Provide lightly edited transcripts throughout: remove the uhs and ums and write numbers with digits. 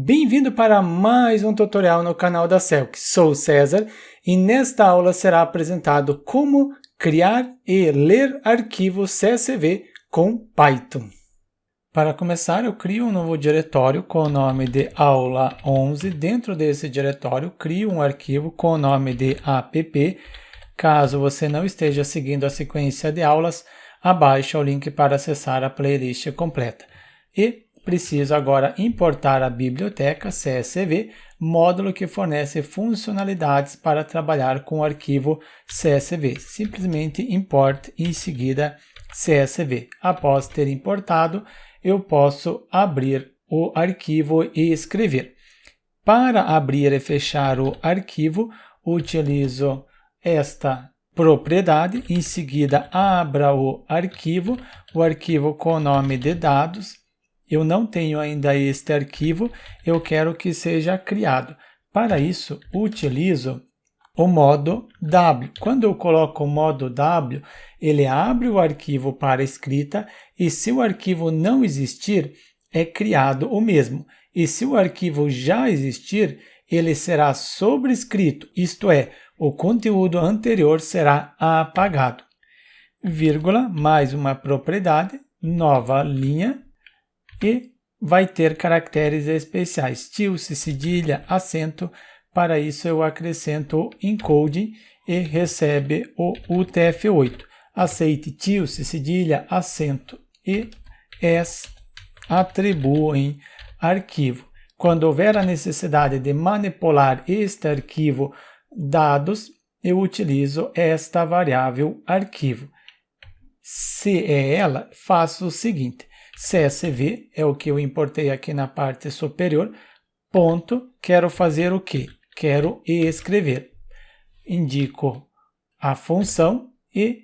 Bem-vindo para mais um tutorial no canal da Celc. Sou o César e nesta aula será apresentado como criar e ler arquivos CSV com Python. Para começar, eu crio um novo diretório com o nome de aula 11. Dentro desse diretório, crio um arquivo com o nome de app. Caso você não esteja seguindo a sequência de aulas, abaixa o link para acessar a playlist completa. E preciso agora importar a biblioteca CSV, módulo que fornece funcionalidades para trabalhar com o arquivo CSV. Simplesmente importe e em seguida CSV. Após ter importado, eu posso abrir o arquivo e escrever. Para abrir e fechar o arquivo, utilizo esta propriedade. Em seguida, abra o arquivo com o nome de dados. Eu não tenho ainda este arquivo, eu quero que seja criado. Para isso, utilizo o modo W. Quando eu coloco o modo W, ele abre o arquivo para escrita e se o arquivo não existir, é criado o mesmo. E se o arquivo já existir, ele será sobrescrito, isto é, o conteúdo anterior será apagado. Vírgula, mais uma propriedade, nova linha, e vai ter caracteres especiais, tilde, cedilha, acento. Para isso eu acrescento o encoding e recebe o UTF-8. Aceite tilde, cedilha, acento e as atribuo em arquivo. Quando houver a necessidade de manipular este arquivo dados, eu utilizo esta variável arquivo. Se é ela, faço o seguinte. CSV é o que eu importei aqui na parte superior, ponto, quero fazer o quê? Quero escrever. Indico a função e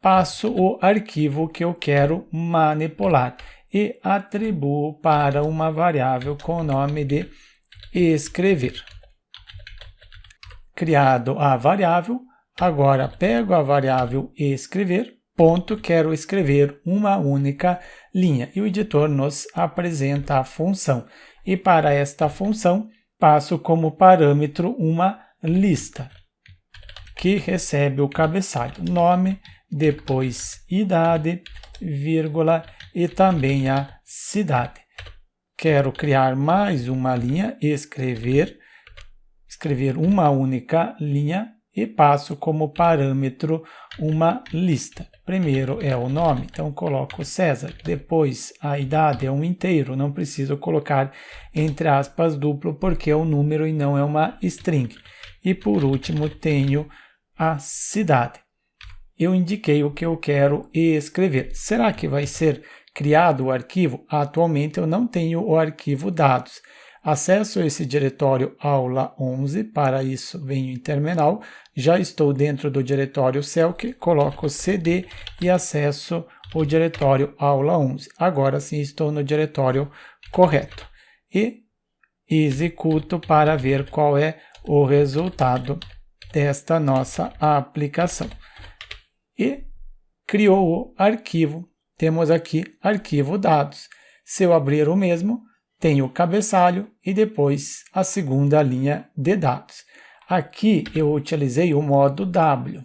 passo o arquivo que eu quero manipular e atribuo para uma variável com o nome de escrever. Criado a variável, agora pego a variável escrever, ponto, quero escrever uma única linha e o editor nos apresenta a função. E para esta função, passo como parâmetro uma lista que recebe o cabeçalho, nome, depois idade, vírgula e também a cidade. Quero criar mais uma linha, escrever uma única linha e passo como parâmetro uma lista. Primeiro é o nome, então coloco César. Depois a idade é um inteiro, não preciso colocar entre aspas duplo porque é um número e não é uma string. E por último tenho a cidade. Eu indiquei o que eu quero escrever. Será que vai ser criado o arquivo? Atualmente eu não tenho o arquivo dados. Acesso esse diretório aula 11, para isso venho em terminal, já estou dentro do diretório Celc, coloco cd e acesso o diretório aula 11. Agora sim estou no diretório correto. E executo para ver qual é o resultado desta nossa aplicação. E criou o arquivo, temos aqui arquivo dados. Se eu abrir o mesmo, tenho o cabeçalho e depois a segunda linha de dados. Aqui eu utilizei o modo W,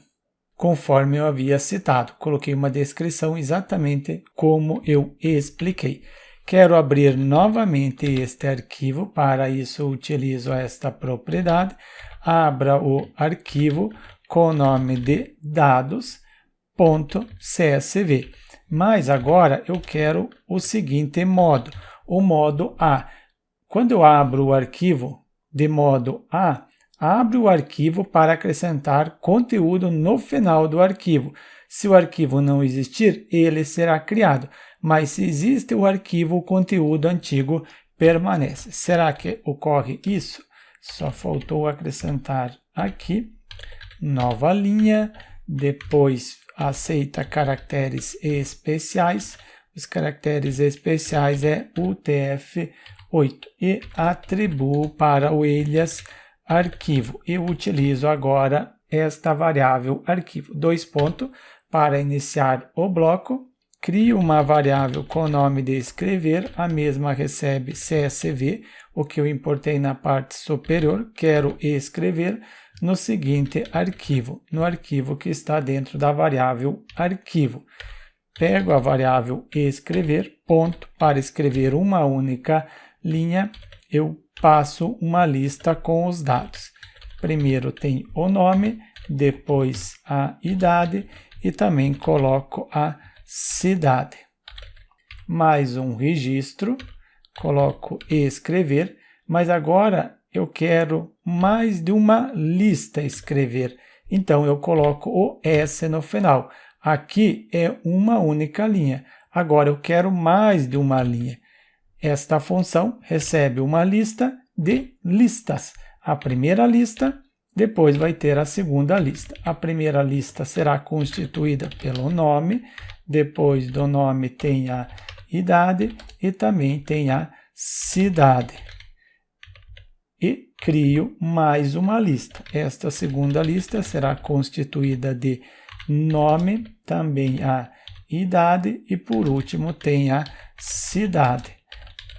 conforme eu havia citado. Coloquei uma descrição exatamente como eu expliquei. Quero abrir novamente este arquivo, para isso utilizo esta propriedade. Abra o arquivo com o nome de dados.csv. Mas agora eu quero o seguinte modo. O modo A. Quando eu abro o arquivo de modo A, abre o arquivo para acrescentar conteúdo no final do arquivo. Se o arquivo não existir, ele será criado. Mas se existe o arquivo, o conteúdo antigo permanece. Será que ocorre isso? Só faltou acrescentar aqui, nova linha, depois aceita caracteres especiais. Os caracteres especiais é UTF-8 e atribuo para o alias arquivo. Eu utilizo agora esta variável arquivo. Dois pontos para iniciar o bloco. Crio uma variável com o nome de escrever, a mesma recebe CSV, o que eu importei na parte superior, quero escrever no seguinte arquivo, no arquivo que está dentro da variável arquivo. Pego a variável escrever, ponto, para escrever uma única linha, eu passo uma lista com os dados. Primeiro tem o nome, depois a idade e também coloco a cidade. Mais um registro, coloco escrever, mas agora eu quero mais de uma lista escrever. Então eu coloco o S no final. Aqui é uma única linha. Agora eu quero mais de uma linha. Esta função recebe uma lista de listas. A primeira lista, depois vai ter a segunda lista. A primeira lista será constituída pelo nome, depois do nome tem a idade e também tem a cidade. E crio mais uma lista. Esta segunda lista será constituída de nome, também a idade e por último tem a cidade.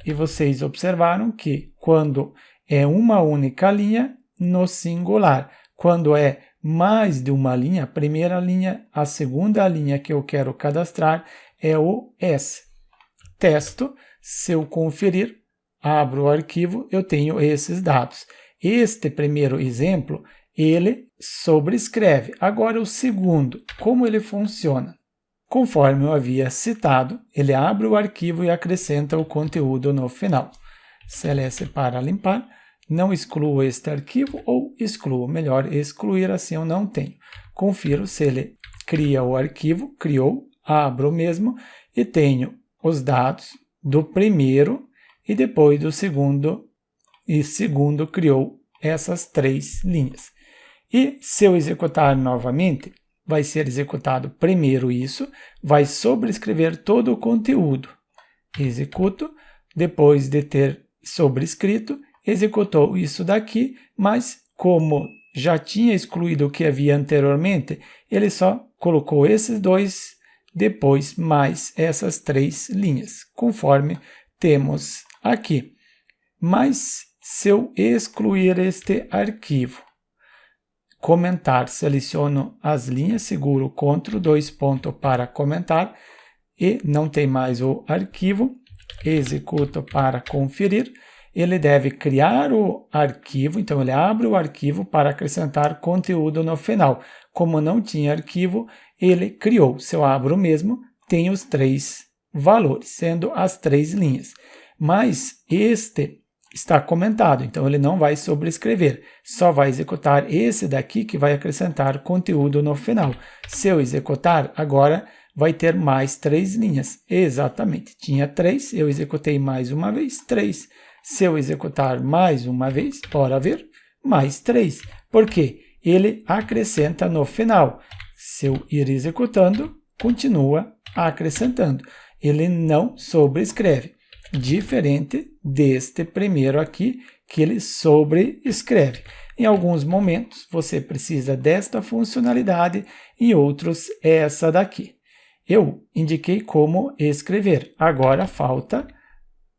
E vocês observaram que quando é uma única linha, no singular. Quando é mais de uma linha, a primeira linha, a segunda linha que eu quero cadastrar é o S. Testo, se eu conferir, abro o arquivo, eu tenho esses dados. Este primeiro exemplo, ele sobrescreve. Agora o segundo, como ele funciona? Conforme eu havia citado, ele abre o arquivo e acrescenta o conteúdo no final. CLS para limpar, não excluo este arquivo ou excluo, melhor excluir, assim eu não tenho. Confiro se ele cria o arquivo, criou, abro o mesmo e tenho os dados do primeiro e depois do segundo, e segundo criou essas 3 linhas. E se eu executar novamente, vai ser executado primeiro isso, vai sobrescrever todo o conteúdo. Executo, depois de ter sobrescrito, executou isso daqui, mas como já tinha excluído o que havia anteriormente, ele só colocou esses 2, depois mais essas 3 linhas, conforme temos aqui. Mas se eu excluir este arquivo, comentar, seleciono as linhas, seguro Ctrl 2 ponto para comentar e não tem mais o arquivo, executo para conferir. Ele deve criar o arquivo, então ele abre o arquivo para acrescentar conteúdo no final. Como não tinha arquivo, ele criou. Se eu abro o mesmo, tem os 3 valores, sendo as 3 linhas. Mas este está comentado, então ele não vai sobrescrever, só vai executar esse daqui que vai acrescentar conteúdo no final. Se eu executar, agora vai ter mais 3 linhas. Exatamente, tinha 3, eu executei mais uma vez, 3. Se eu executar mais uma vez, bora ver, mais 3. Por quê? Ele acrescenta no final. Se eu ir executando, continua acrescentando. Ele não sobrescreve. Diferente deste primeiro aqui, que ele sobrescreve. Em alguns momentos, você precisa desta funcionalidade, em outros, essa daqui. Eu indiquei como escrever. Agora falta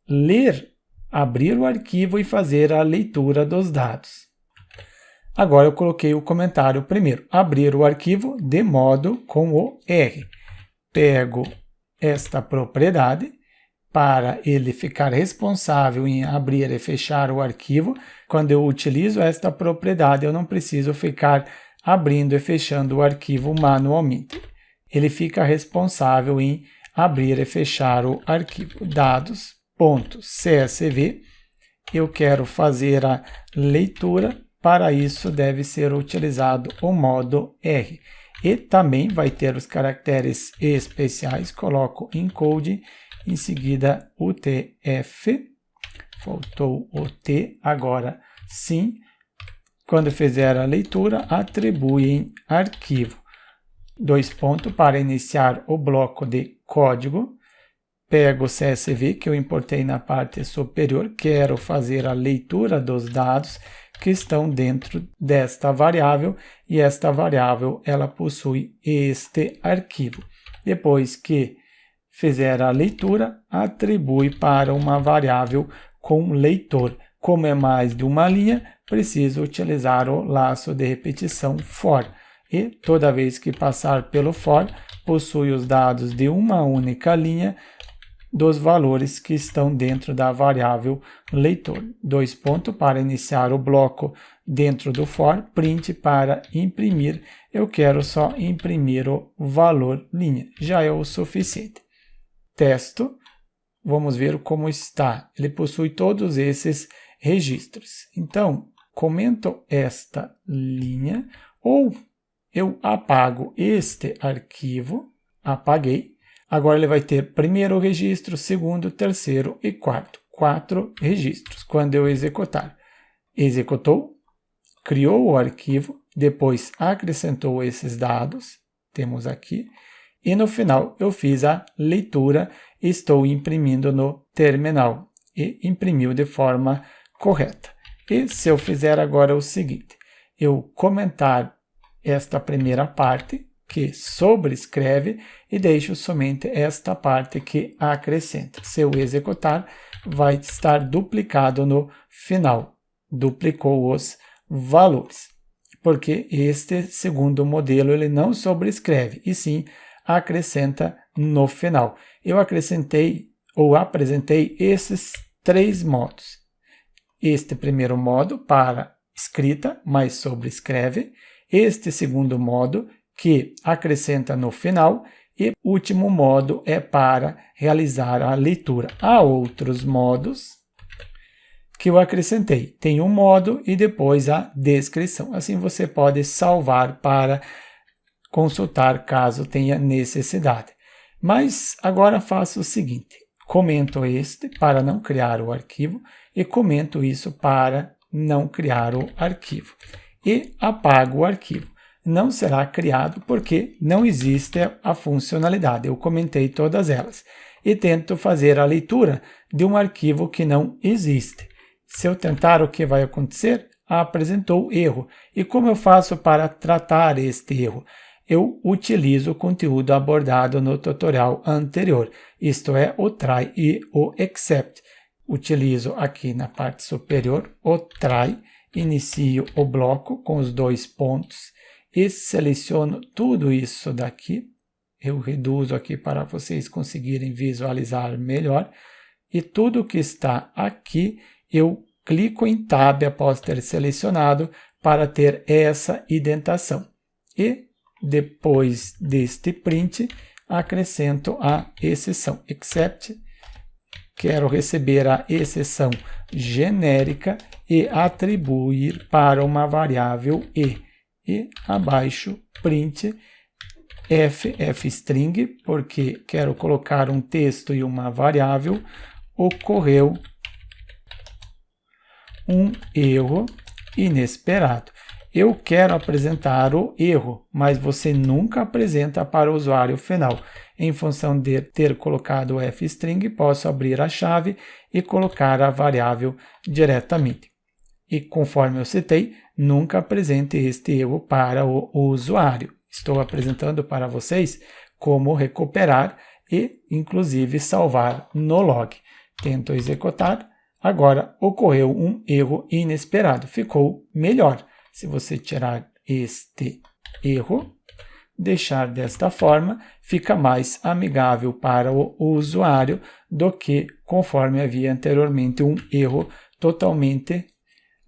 ler, abrir o arquivo e fazer a leitura dos dados. Agora eu coloquei o comentário primeiro. Abrir o arquivo de modo com o R. Pego esta propriedade para ele ficar responsável em abrir e fechar o arquivo. Quando eu utilizo esta propriedade, eu não preciso ficar abrindo e fechando o arquivo manualmente. Ele fica responsável em abrir e fechar o arquivo. Dados.csv. Eu quero fazer a leitura. Para isso, deve ser utilizado o modo R. E também vai ter os caracteres especiais. Coloco encode, em seguida UTF. Faltou o T, agora sim. Quando fizer a leitura, atribui em arquivo. 2 pontos para iniciar o bloco de código. Pego o CSV que eu importei na parte superior. Quero fazer a leitura dos dados que estão dentro desta variável, e esta variável ela possui este arquivo. Depois que fizer a leitura, atribui para uma variável com leitor. Como é mais de uma linha, preciso utilizar o laço de repetição for. E toda vez que passar pelo for, possui os dados de uma única linha dos valores que estão dentro da variável leitor. 2 pontos para iniciar o bloco dentro do for, print para imprimir. Eu quero só imprimir o valor linha, já é o suficiente. Testo, vamos ver como está. Ele possui todos esses registros. Então, comento esta linha ou eu apago este arquivo, apaguei. Agora ele vai ter primeiro registro, segundo, terceiro e quarto. 4 registros. Quando eu executar, executou, criou o arquivo, depois acrescentou esses dados, temos aqui, e no final eu fiz a leitura, estou imprimindo no terminal e imprimiu de forma correta. E se eu fizer agora o seguinte, eu comentar esta primeira parte, que sobrescreve, e deixo somente esta parte que acrescenta. Se eu executar, vai estar duplicado no final. Duplicou os valores. Porque este segundo modelo ele não sobrescreve, e sim acrescenta no final. Eu acrescentei ou apresentei esses 3 modos. Este primeiro modo para escrita, mas sobrescreve. Este segundo modo que acrescenta no final, e o último modo é para realizar a leitura. Há outros modos que eu acrescentei. Tem um modo e depois a descrição. Assim você pode salvar para consultar caso tenha necessidade. Mas agora faço o seguinte, comento este para não criar o arquivo e comento isso para não criar o arquivo. E apago o arquivo. Não será criado porque não existe a funcionalidade. Eu comentei todas elas. E tento fazer a leitura de um arquivo que não existe. Se eu tentar, o que vai acontecer? Apresentou erro. E como eu faço para tratar este erro? Eu utilizo o conteúdo abordado no tutorial anterior. Isto é, o try e o except. Utilizo aqui na parte superior o try. Inicio o bloco com os 2 pontos. E seleciono tudo isso daqui, eu reduzo aqui para vocês conseguirem visualizar melhor, e tudo que está aqui eu clico em Tab após ter selecionado para ter essa indentação. E depois deste print, acrescento a exceção, except, quero receber a exceção genérica e atribuir para uma variável e. E abaixo, print f_string, porque quero colocar um texto e uma variável, ocorreu um erro inesperado. Eu quero apresentar o erro, mas você nunca apresenta para o usuário final. Em função de ter colocado o f_string, posso abrir a chave e colocar a variável diretamente. E conforme eu citei, nunca apresente este erro para o usuário. Estou apresentando para vocês como recuperar e, inclusive, salvar no log. Tento executar. Agora, ocorreu um erro inesperado. Ficou melhor. Se você tirar este erro, deixar desta forma, fica mais amigável para o usuário do que conforme havia anteriormente um erro totalmente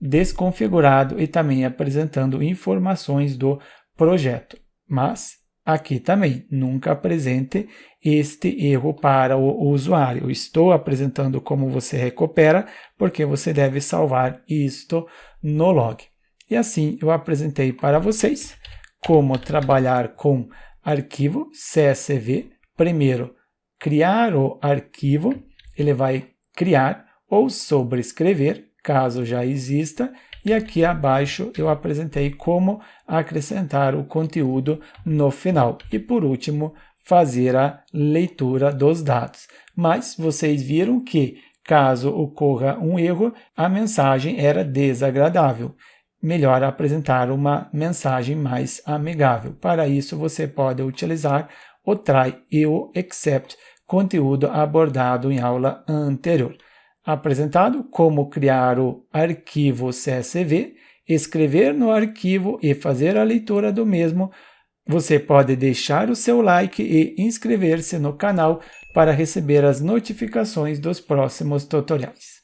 desconfigurado e também apresentando informações do projeto. Mas aqui também, nunca apresente este erro para o usuário. Eu estou apresentando como você recupera, porque você deve salvar isto no log. E assim eu apresentei para vocês como trabalhar com arquivo CSV. Primeiro, criar o arquivo, ele vai criar ou sobrescrever, caso já exista, e aqui abaixo eu apresentei como acrescentar o conteúdo no final. E por último, fazer a leitura dos dados. Mas vocês viram que, caso ocorra um erro, a mensagem era desagradável. Melhor apresentar uma mensagem mais amigável. Para isso, você pode utilizar o try e o except, conteúdo abordado em aula anterior. apresentado como criar o arquivo CSV, escrever no arquivo e fazer a leitura do mesmo. Você pode deixar o seu like e inscrever-se no canal para receber as notificações dos próximos tutoriais.